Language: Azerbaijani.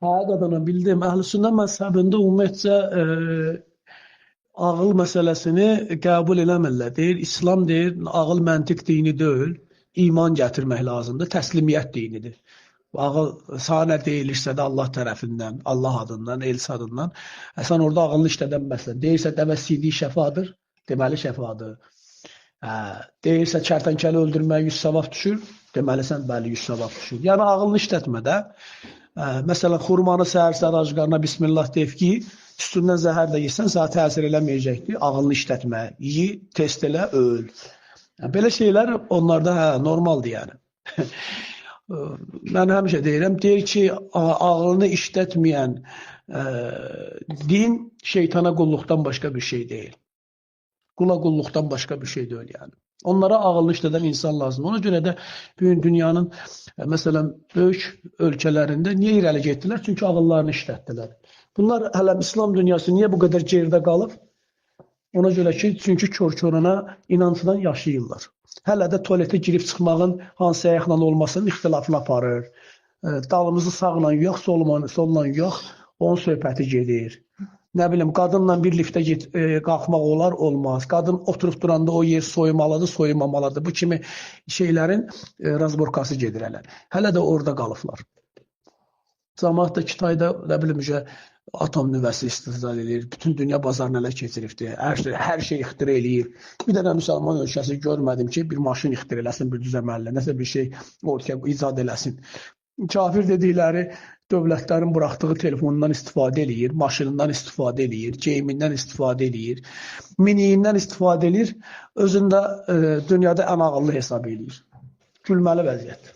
Həqiqətən bildim. Əhlüsünnə məzhəbində ümumiyyətcə ağıl məsələsini qəbul eləmirlər. Deyir, İslam deyir, ağıl məntiq dini deyil, iman gətirmək lazımdır, təslimiyyət dinidir. Ağıl sana nə deyilirsə də Allah tərəfindən, Allah adından, Elçi adından, sən orada ağıllı işlədənməzsən. Deyirsə dəvə sidiyi şəfadır, deməli şəfadır. Deyirsə kərtənkəli öldürməyə 100 savab düşür, deməli sən bəli 100 savab düşür. Yəni ağıllı işlətmədə, məsələn, xurmanı səhər-səhər acqarına bismillah deyib ki, üstündən zəhər də yesən, sənə təsir eləməyəcəkdir. Ağıllı işlətmə, yi, test elə, öl. Belə şeylər onlarda normaldır yəni. Mən həmişə deyirəm, deyir ki, ağlını işlətməyən din şeytana qulluqdan başqa bir şey deyil. Qula qulluqdan başqa bir şey deyil yəni. Onlara ağıllı işlədən insan lazımdır. Ona görə də bugün dünyanın, məsələn, böyük ölkələrində niyə irəli getdilər? Çünki ağıllarını işlətdilər. Bunlar hələ İslam dünyası niyə bu qədər geridə qalıb? Ona görə ki, çünki kör-körünə inancdan yaşayırlar. Hələ də tualetə girib çıxmağın hansı ayaqla olmasının ixtilafını aparır. Dalımızı sağla yox, solla yox, onun söhbəti gedir. Nə bilim, qadınla bir liftə qalxmaq olar, olmaz. Qadın oturub duranda o yer soyumalıdır, soyumamalıdır. Bu kimi şeylərin razborkası gedir hələ. Hələ də orada qalıblar. Cəmaət də Kitayda, nə bilim, atom nüvəsi istehsal edir. Bütün dünya bazarını ələ keçiribdir. Hər şey ixtira eləyir. Bir dənə müsəlman ölkəsi görmədim ki, bir maşın ixtira eləsin, bir düzəməllə, nəsə bir şey ortaya icad eləsin. Kafir dedikləri dövlətlərin buraxdığı telefonundan istifadə eləyir, maşınından istifadə eləyir, geyimindən istifadə eləyir, miniyindən istifadə eləyir, özündə dünyada ən ağıllı hesab eləyir. Gülməli vəziyyət.